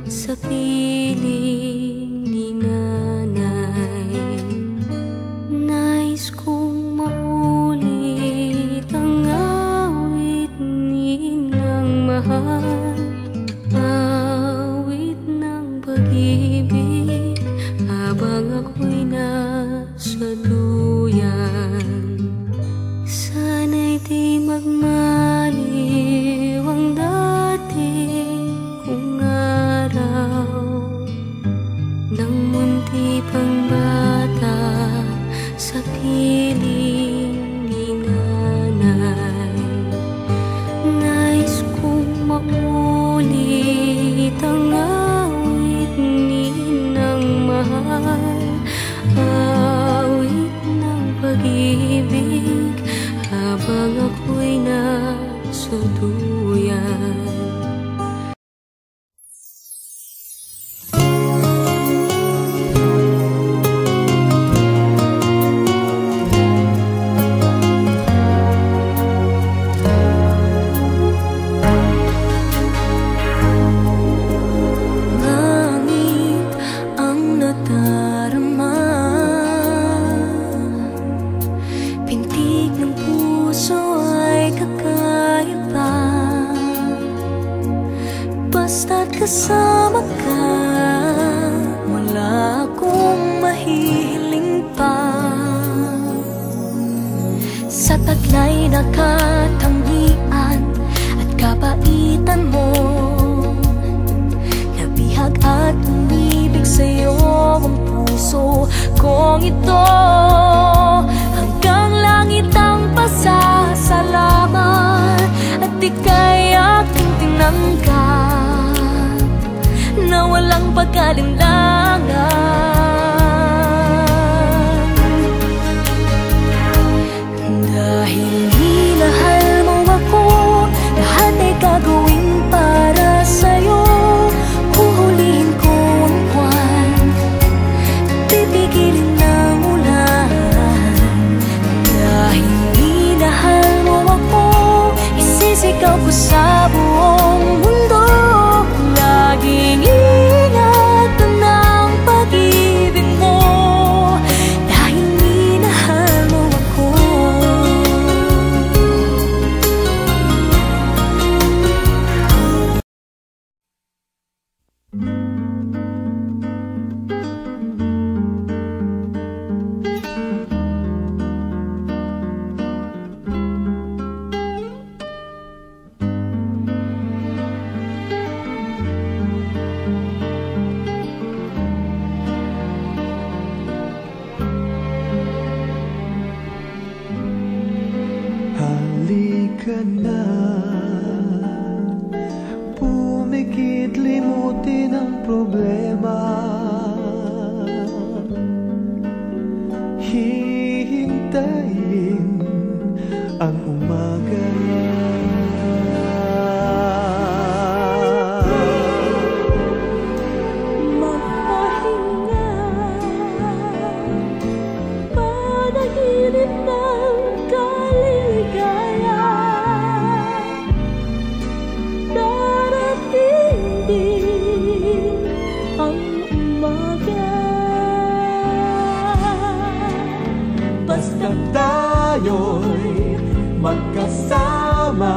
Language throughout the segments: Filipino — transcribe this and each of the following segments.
sa piling ni nanay. Nais kong maulit ang awit ninang mahal, awit ng pag-ibig habang ako'y nasa duyan. Sana'y di magmaliw ang dating kong araw, nang munti pang bata sa piling ni nanay. Nais kong maulit ang awit ninang mahal, awit ng pag-ibig habang ako'y nasa duyan. Kasama ka, wala akong mahihiling pa. Sa taglay na katangian at kabaitan mo, nabihag at umibig sa'yo ang puso kong ito. Hanggang langit ang pasasalamat at ika'y aking tinanggap na walang pag-alinlangan. Dahil minahal mo ako, lahat ay gagawin para sa'yo. Huhulihin ko ang buwan, pipigilin ng ulan. Dahil minahal mo ako, isisigaw ko sa buong mundo. Laging ingatan ng pag-ibig mo, dahil minahal mo ako. Halika na, pumikit, limutin ang problema. Hihintayin ang umaga. Mapahinga, panaginip ng kaligaya. Darating din ang umaga, Basta tayo'y magkasama,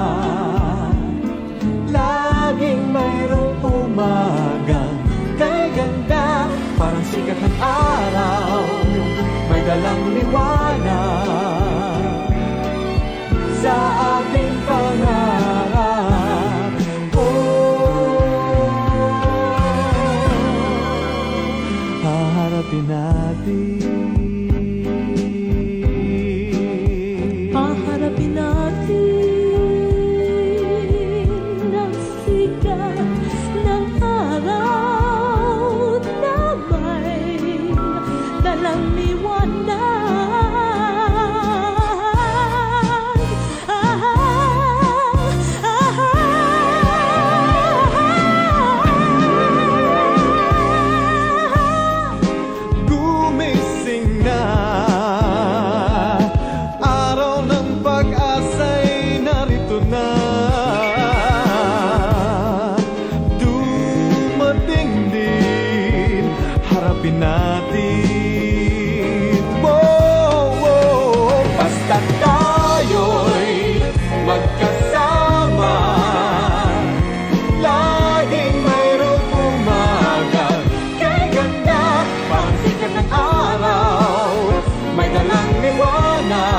laging mayroong umagang kay ganda. Parang sikat ng araw, may dalang liwanag sa ating pangarap. Haharapin natin, haharapin natin ang sikat ng araw. haharapin natin. Basta tayo'y magkasama, laging mayroong umaga kay ganda, parang sikat ng araw, may dalang liwanag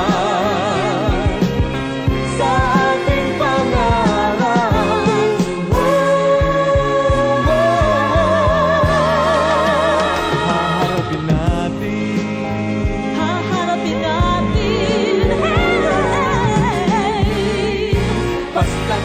sa ating pangarap. Haharapin natin, Haharapin natin, hey! basta